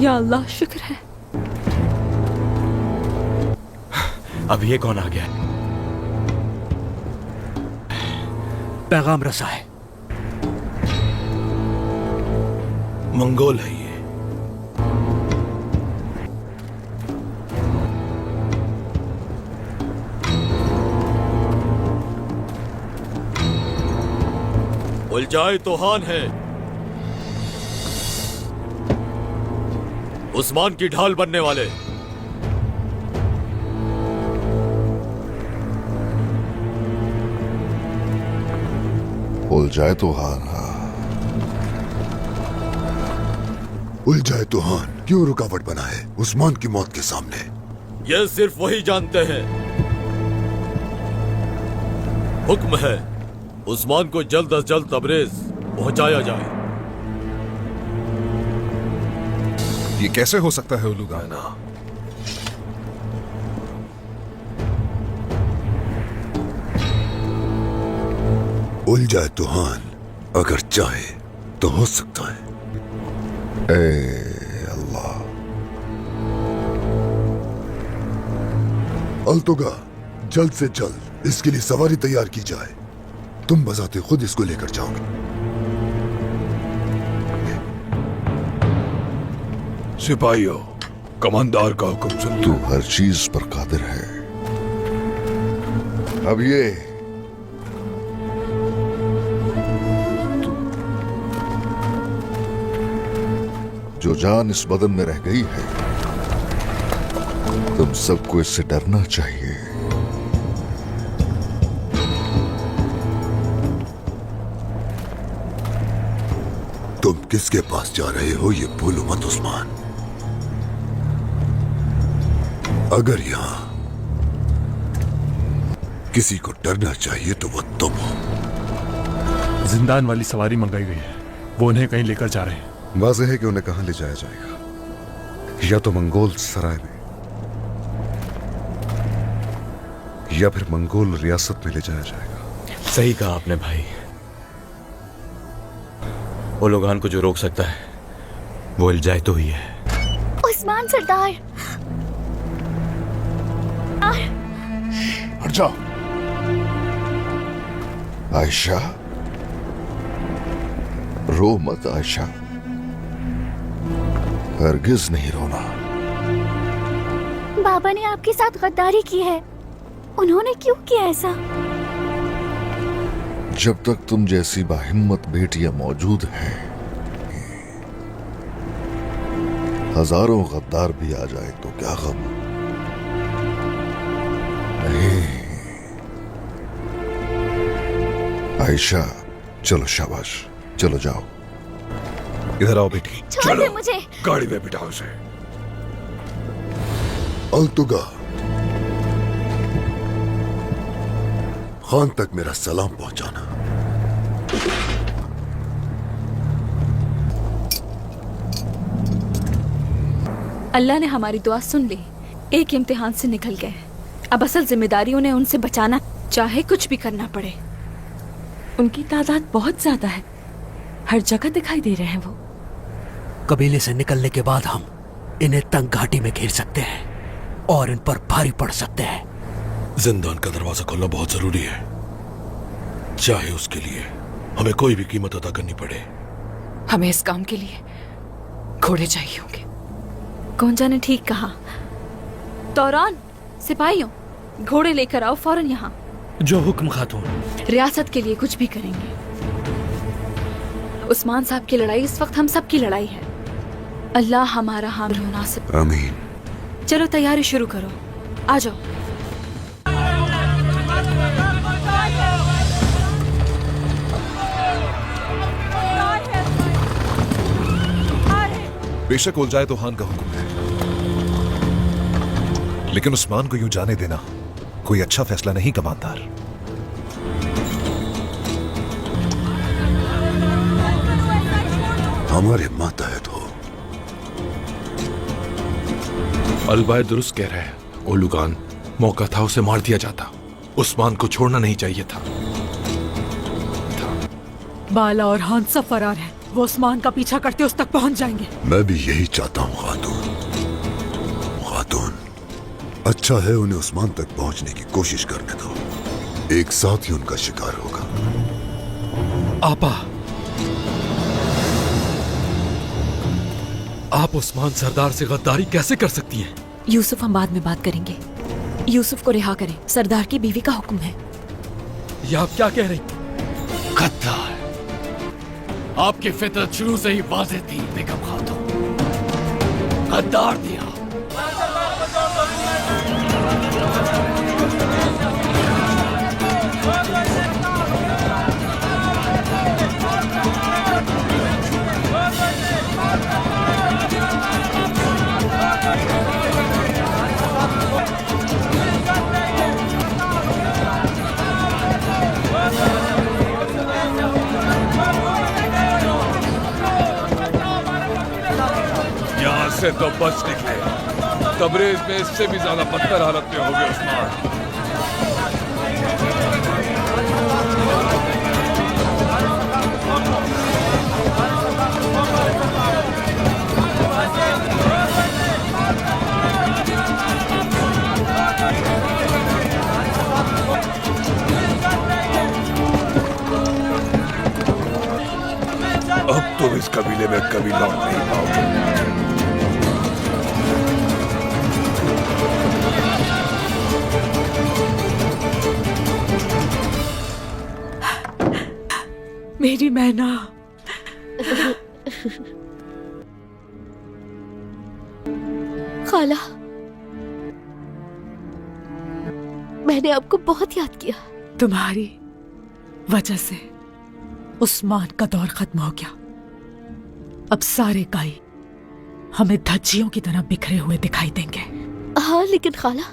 या अल्लाह, शुक्र है। अब ये कौन आ गया? पैगाम रसा है। मंगोल है ये। उलझाए तूफान है, उस्मान की ढाल बनने वाले। उलझाए तूफान, उलझाए तूफान क्यों रुकावट बना है उस्मान की मौत के सामने? ये सिर्फ वही जानते हैं। हुक्म है उस्मान को जल्द अज जल्द तबरेज पहुंचाया जाए। ये कैसे हो सकता है उलूगान? उलझाए तूफान अगर चाहे तो हो सकता है। ए अल्लाह, अल्तुगा, जल्द से जल्द इसके लिए सवारी तैयार की जाए। तुम बजाते खुद इसको लेकर जाओगे। सिपाहियों, कमांडर का हुक्म सुन। तू हर चीज पर कादिर है। अब ये जो जान इस बदन में रह गई है, तुम सबको इससे डरना चाहिए। तुम किसके पास जा रहे हो ये भूलो मत उस्मान। अगर यहां किसी को डरना चाहिए तो वो तुम हो। जिंदान वाली सवारी मंगाई गई है, वो उन्हें कहीं लेकर जा रहे हैं। वाज़ेह है कि उन्हें कहां ले जाया जाएगा, या तो मंगोल सराय में या फिर मंगोल रियासत में ले जाया जाएगा। सही कहा आपने भाई। उलूगान को जो रोक सकता है वो उलझाए तो ही है। उस्मान सरदार, हट जाओ। आयशा, रो मत आयशा, हरगिज नहीं रोना। बाबा ने आपके साथ गद्दारी की है। उन्होंने क्यों किया ऐसा? जब तक तुम जैसी बाहिम्मत बेटियां मौजूद हैं, हजारों गद्दार भी आ जाए तो क्या गम। नहीं आयशा, चलो शाबाश, चलो जाओ। इधर आओ बेटी। छोड़ दे मुझे। गाड़ी में बिठाओ उसे। अल्तुगा, खान तक मेरा सलाम पहुंचाना। अल्लाह ने हमारी दुआ सुन ली। एक इम्तिहान से निकल गए। अब असल जिम्मेदारी उन्हें उनसे बचाना, चाहे कुछ भी करना पड़े। उनकी तादाद बहुत ज्यादा है, हर जगह दिखाई दे रहे हैं वो। कबीले से निकलने के बाद हम इन्हें तंग घाटी में घेर सकते हैं और इन पर भारी पड़ सकते हैं। जिंदान का दरवाजा खोलना बहुत जरूरी है, चाहे उसके लिए हमें कोई भी कीमत अदा करनी पड़े। हमें इस काम के लिए घोड़े चाहिए होंगे। कौन जाने ठीक कहा। तौरान, सिपाहियों, घोड़े लेकर आओ फौरन यहाँ। जो हुक्म खातून। रियासत के लिए कुछ भी करेंगे। उस्मान साहब की लड़ाई इस वक्त हम सब की लड़ाई है। अल्लाह हमारा हामिल मुनासिब। आमीन। चलो तैयारी शुरू करो, आ जाओ। बेशक उलझाए तो खान का हुक्म है, लेकिन उस्मान को यूं जाने देना कोई अच्छा फैसला नहीं कमांडर। हमारे मातहत हो। अलबाय दुरुस्त कह रहे हैं। ओलुगान, मौका था उसे मार दिया जाता। उस्मान को छोड़ना नहीं चाहिए था। बाला और हान सब फरार हैं। वो उस्मान का पीछा करते उस तक पहुंच जाएंगे। मैं भी यही चाहता हूँ खातून। खातून, अच्छा है उन्हें उस्मान तक पहुंचने की कोशिश करने दो। एक साथ ही उनका शिकार होगा। आपा, आप उस्मान सरदार से गद्दारी कैसे कर सकती हैं? यूसुफ, हम बाद में बात करेंगे। यूसुफ को रिहा करें, सरदार की बीवी का हुक्म है। ये आप क्या कह रही? गद्दार, आपकी फितरत शुरू से ही वाज़ेह थी बेगम खातून। गद्दार थी आप। यहाँ से तो बच निकले, तबरेज में इससे भी ज्यादा बदतर हालत में हो गए उस्मान। अब तुम इस कबीले में कभी लौट नहीं पाओगे। मेरी मैना, खाला, मैंने आपको बहुत याद किया। तुम्हारी वजह से उस्मान का दौर खत्म हो गया। अब सारे गाय हमें धज्जियों की तरह बिखरे हुए दिखाई देंगे। हाँ, लेकिन खाला,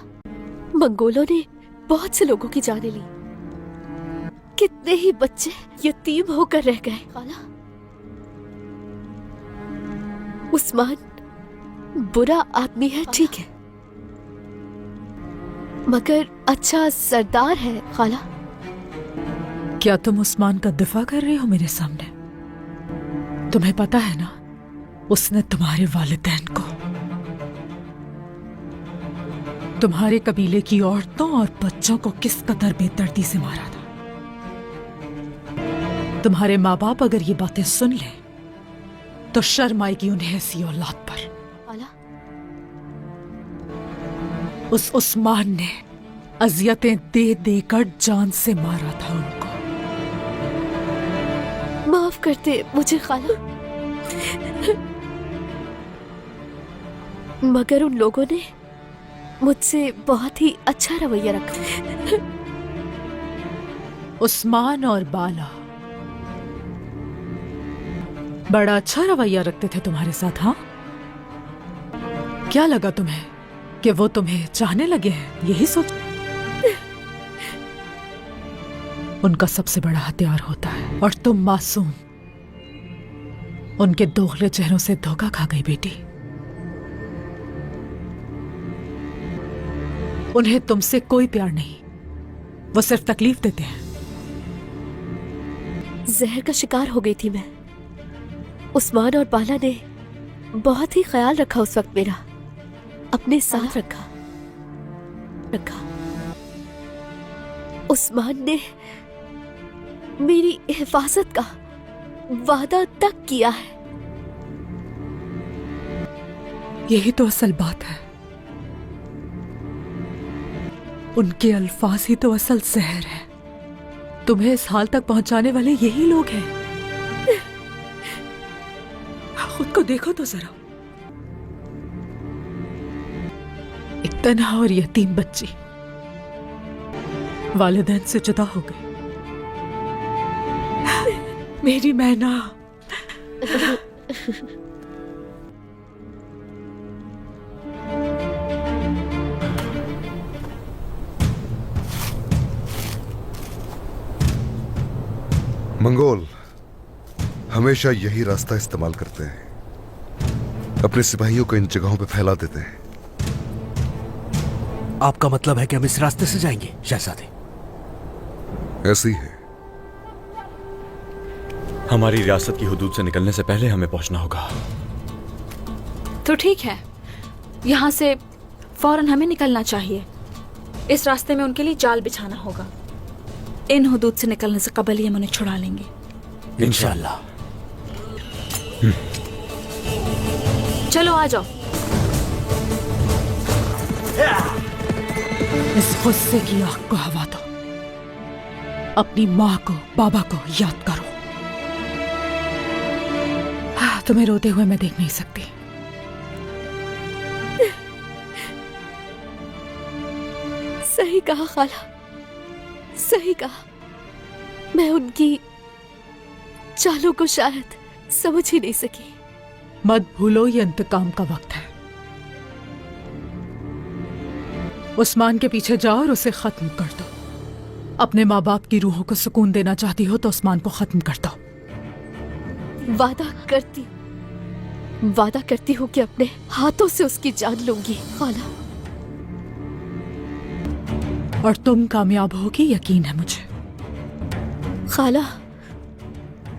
मंगोलों ने बहुत से लोगों की जानें ली। कितने ही बच्चे यतीम होकर रह गए। खाला, उस्मान बुरा आदमी है, ठीक है, मगर अच्छा सरदार है। खाला, क्या तुम उस्मान का दिफा कर रहे हो मेरे सामने? तुम्हें पता है ना, उसने तुम्हारे वालिदैन को, तुम्हारे कबीले की औरतों और बच्चों को किस कदर बेदर्दी से मारा था। तुम्हारे माँ बाप अगर ये बातें सुन लें तो शर्म आएगी उन्हें ऐसी औलाद पर। खाला, उस उस्मान ने अजियतें दे देकर जान से मारा था उनको। माफ करते मुझे खाला, मगर उन लोगों ने मुझसे बहुत ही अच्छा रवैया रखा। उस्मान और बाला बड़ा अच्छा रवैया रखते थे तुम्हारे साथ, हाँ? क्या लगा तुम्हें कि वो तुम्हें चाहने लगे हैं? यही सोच। उनका सबसे बड़ा हथियार होता है और तुम मासूम उनके दोगले चेहरों से धोखा खा गई बेटी। उन्हें तुमसे कोई प्यार नहीं, वो सिर्फ तकलीफ देते हैं। जहर का शिकार हो गई थी मैं। उस्मान और बाला ने बहुत ही ख्याल रखा उस वक्त मेरा, अपने साथ रखा। उस्मान ने मेरी हिफाजत का वादा तक किया है। यही तो असल बात है। उनके अल्फाज ही तो असल जहर है। तुम्हें इस हाल तक पहुंचाने वाले यही लोग हैं। खुद को देखो तो जरा, एक तन्हा और यतीम बच्ची वालिदैन से जुदा हो गई। मेरी मैना, मंगोल हमेशा यही रास्ता इस्तेमाल करते हैं, अपने सिपाहियों को इन जगहों पे फैला देते हैं। आपका मतलब है कि हम इस रास्ते से जाएंगे शहजादे? ऐसी है, हमारी रियासत की हुदूद से निकलने से पहले हमें पहुंचना होगा। तो ठीक है, यहाँ से फौरन हमें निकलना चाहिए। इस रास्ते में उनके लिए जाल बिछाना होगा। इन हुदूद से निकलने से कबल ही हम उन्हें छुड़ा लेंगे इंशाल्लाह। चलो आ जाओ। इस गुस्से की आग को हवा दो। अपनी माँ को, बाबा को याद करो। तुम्हें रोते हुए मैं देख नहीं सकती। सही कहा खाला, सही कहा। मैं उनकी चालों को शायद समझ ही नहीं सकी। मत भूलो ये इंतकाम का वक्त है। उस्मान के पीछे जाओ और उसे खत्म कर दो। अपने माँ बाप की रूहों को सुकून देना चाहती हो तो उस्मान को खत्म कर दो। वादा करती हूँ कि अपने हाथों से उसकी जान लूंगी खाला। और तुम कामयाब होगी, यकीन है मुझे। खाला,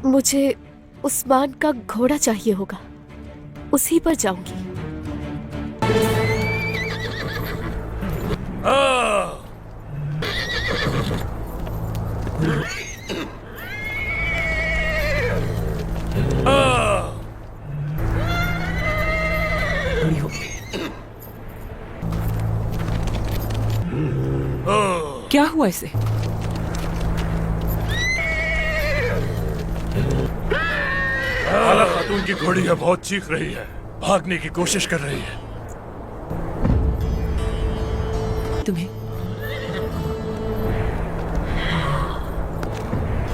मुझे उस्मान का घोड़ा चाहिए होगा, उसी पर जाऊंगी। क्या हुआ इसे? आला खातून की घोड़ी है, बहुत चीख रही है, भागने की कोशिश कर रही है। तुम्हें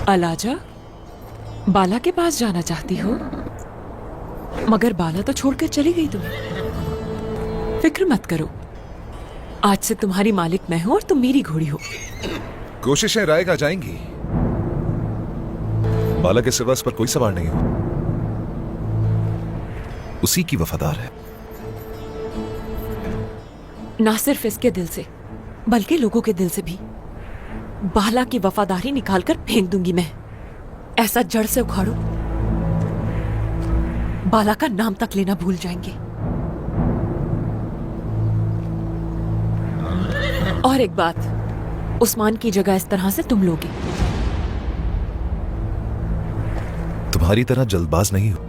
अलाजा बाला के पास जाना चाहती हो, मगर बाला तो छोड़कर चली गई तुम्हें। फिक्र मत करो, आज से तुम्हारी मालिक मैं हूं और तुम मेरी घोड़ी हो। कोशिशें रायगा जाएंगी। बाला के सिवा इस पर कोई सवार नहीं हो। उसी की वफादार है। ना सिर्फ इसके दिल से बल्कि लोगों के दिल से भी बाला की वफादारी निकालकर फेंक दूंगी मैं। ऐसा जड़ से उखाड़ो बाला का नाम तक लेना भूल जाएंगे। और एक बात, उस्मान की जगह इस तरह से तुम लोगे। तुम्हारी तरह जल्दबाज नहीं हो।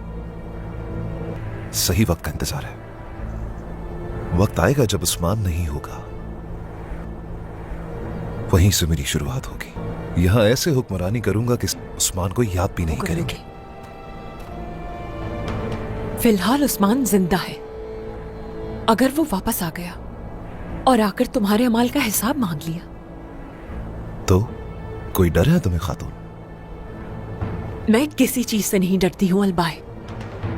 सही वक्त का इंतजार है। वक्त आएगा जब उस्मान नहीं होगा, वहीं से मेरी शुरुआत होगी। यहां ऐसे हुक्मरानी करूंगा कि उस्मान को याद भी नहीं करेंगे। फिलहाल उस्मान जिंदा है। अगर वो वापस आ गया और आकर तुम्हारे अमाल का हिसाब मांग लिया तो कोई डर है तुम्हें खातून? मैं किसी चीज से नहीं डरती हूं अलबाय।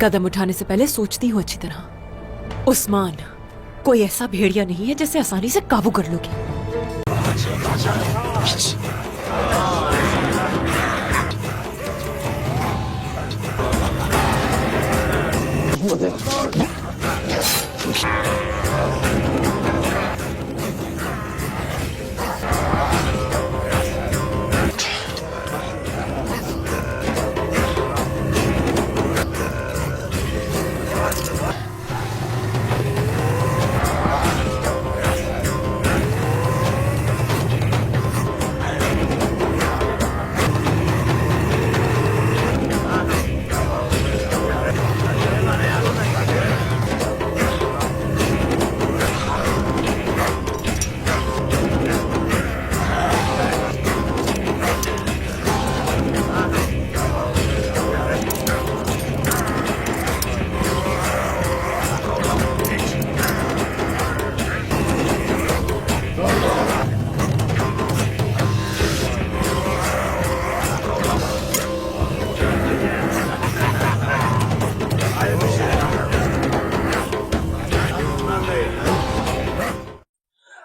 कदम उठाने से पहले सोचती हूं अच्छी तरह। उस्मान कोई ऐसा भेड़िया नहीं है जिसे आसानी से काबू कर लोगी।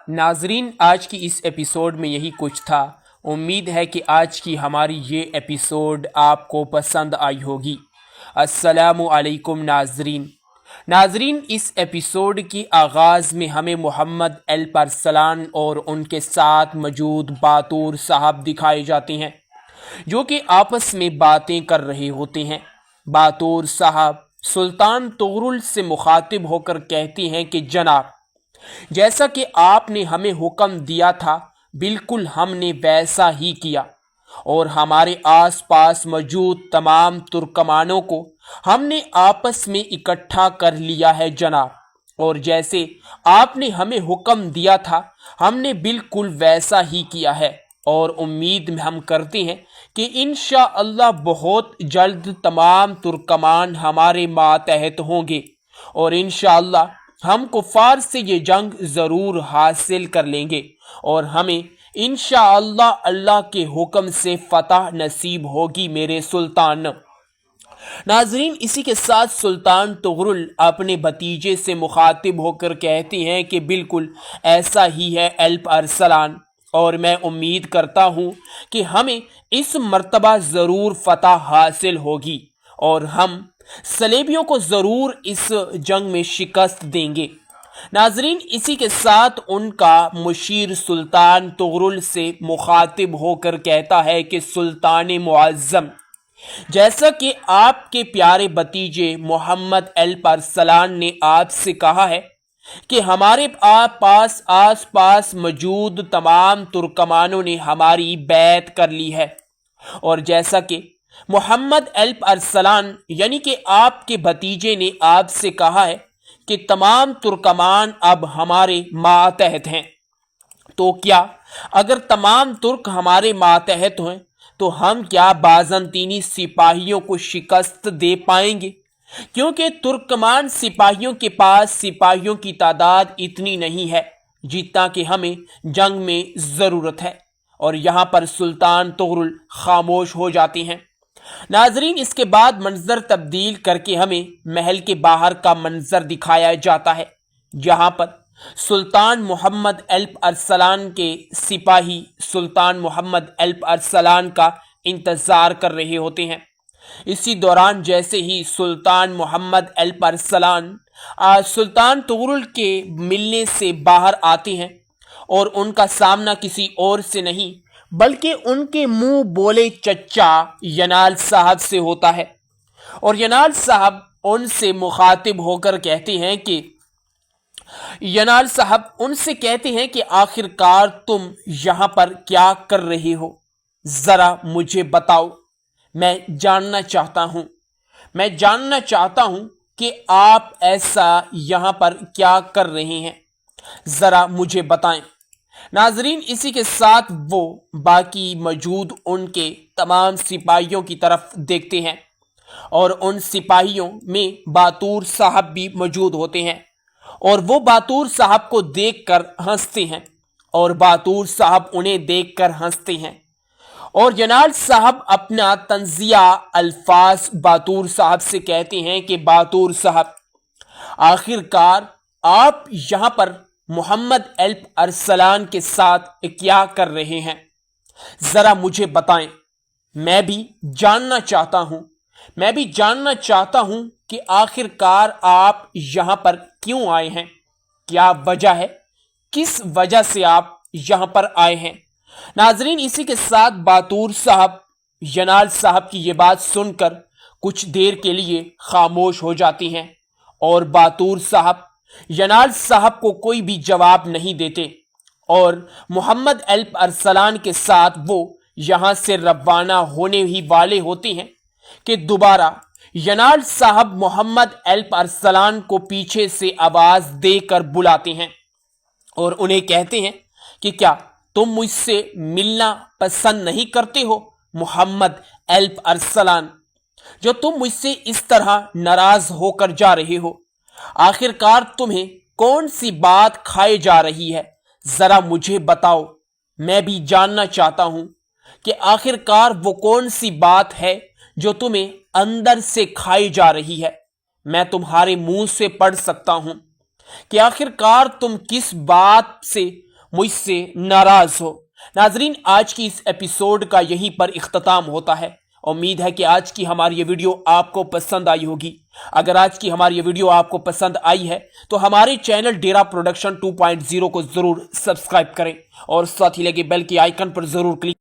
नाजरीन, आज की इस एपिसोड में यही कुछ था। उम्मीद है कि आज की हमारी ये एपिसोड आपको पसंद आई होगी। अस्सलामु अलैकुम नाजरीन, इस एपिसोड की आगाज़ में हमें मोहम्मद अल-परसलान और उनके साथ मौजूद बातूर साहब दिखाए जाते हैं। जो कि आपस में बातें कर रहे होते हैं। बातूर साहब सुल्तान तुगरुल से मुखातिब होकर कहती हैं कि जनाब, जैसा कि आपने हमें हुक्म दिया था बिल्कुल हमने वैसा ही किया और हमारे आसपास मौजूद तमाम तुर्कमानों को हमने आपस में इकट्ठा कर लिया है जनाब, और जैसे आपने हमें हुक्म दिया था हमने बिल्कुल वैसा ही किया है और उम्मीद हम करते हैं कि इंशाअल्लाह बहुत जल्द तमाम तुर्कमान हमारे मातहत होंगे और इंशाअल्लाह हम कुफार से ये जंग ज़रूर हासिल कर लेंगे और हमें इंशाअल्लाह अल्लाह के हुक्म से फतह नसीब होगी मेरे सुल्तान। नाजरीन, इसी के साथ सुल्तान तुगरुल अपने भतीजे से मुखातिब होकर कहती हैं कि बिल्कुल ऐसा ही है अल्प अरसलान, और मैं उम्मीद करता हूँ कि हमें इस मर्तबा ज़रूर फतह हासिल होगी और हम सलेबियों को ज़रूर इस जंग में शिकस्त देंगे। नाजरीन, इसी के साथ उनका मुशीर सुल्तान तुगरुल से मुखातिब होकर कहता है कि सुल्तान मुअज़्ज़म, जैसा कि आपके प्यारे भतीजे मोहम्मद अल्प अरसलान ने आपसे कहा है कि हमारे आस पास मौजूद तमाम तुर्कमानों ने हमारी बैत कर ली है, और जैसा कि मोहम्मद अल्प अरसलान यानी कि आपके भतीजे ने आपसे कहा है कि तमाम तुर्कमान अब हमारे मातहत हैं, तो क्या अगर तमाम तुर्क हमारे मातहत हैं तो हम क्या बाज़ंतीनी सिपाहियों को शिकस्त दे पाएंगे? क्योंकि तुर्कमान सिपाहियों के पास सिपाहियों की तादाद इतनी नहीं है जितना कि हमें जंग में ज़रूरत है। और यहाँ पर सुल्तान तुगरुल खामोश हो जाते हैं। नाजरीन, इसके बाद मंजर तब्दील करके हमें महल के बाहर का मंजर दिखाया जाता है, जहाँ पर सुल्तान मोहम्मद अल्प अरसलान के सिपाही सुल्तान मोहम्मद अल्प अरसलान का इंतज़ार कर रहे होते हैं। इसी दौरान जैसे ही सुल्तान मोहम्मद अल्प अरसलान सुल्तान तुगरुल के मिलने से बाहर आते हैं और उनका सामना किसी और से नहीं बल्कि उनके मुंह बोले चच्चा यनाल साहब से होता है, और यनाल साहब उनसे मुखातिब होकर कहते हैं कि यनाल साहब उनसे कहते हैं कि आखिरकार तुम यहाँ पर क्या कर रहे हो, ज़रा मुझे बताओ, मैं जानना चाहता हूँ कि आप ऐसा यहाँ पर क्या कर रहे हैं, ज़रा मुझे बताएं। नाजरीन, इसी के साथ वो बाकी मौजूद उनके तमाम सिपाहियों की तरफ देखते हैं और उन सिपाहियों में बातूर साहब भी मौजूद होते हैं और वो बातूर साहब को देखकर हंसते हैं और बातूर साहब उन्हें देखकर हंसते हैं और यनाल साहब अपना तंजिया अल्फाज बातूर साहब से कहते हैं कि बातूर साहब, आखिरकार आप यहाँ पर मोहम्मद अल्प अरसलान के साथ क्या कर रहे हैं, ज़रा मुझे बताएं। मैं भी जानना चाहता हूँ कि आखिरकार आप यहाँ पर क्यों आए हैं, क्या वजह है, किस वजह से आप यहाँ पर आए हैं। नाजरीन, इसी के साथ बातूर साहब यनाल साहब की ये बात सुनकर कुछ देर के लिए खामोश हो जाती हैं और बातूर साहब यनाल साहब को कोई भी जवाब नहीं देते और मोहम्मद अल्प अरसलान के साथ वो यहाँ से रवाना होने ही वाले होते हैं कि दोबारा यनाल साहब मोहम्मद अल्प अरसलान को पीछे से आवाज देकर बुलाते हैं और उन्हें कहते हैं कि क्या तुम मुझसे मिलना पसंद नहीं करते हो मोहम्मद अल्प अरसलान, जो तुम मुझसे इस तरह नाराज होकर जा रहे हो, आखिरकार तुम्हें कौन सी बात खाए जा रही है, जरा मुझे बताओ। मैं भी जानना चाहता हूं कि आखिरकार वो कौन सी बात है जो तुम्हें अंदर से खाई जा रही है। मैं तुम्हारे मुंह से पढ़ सकता हूं कि आखिरकार तुम किस बात से मुझसे नाराज हो। नाजरीन, आज की इस एपिसोड का यहीं पर इख्तिताम होता है। उम्मीद है कि आज की हमारी ये वीडियो आपको पसंद आई होगी। अगर आज की हमारी ये वीडियो आपको पसंद आई है तो हमारे चैनल डेरा प्रोडक्शन 2.0 को जरूर सब्सक्राइब करें और साथ ही लगे बेल के आइकन पर जरूर क्लिक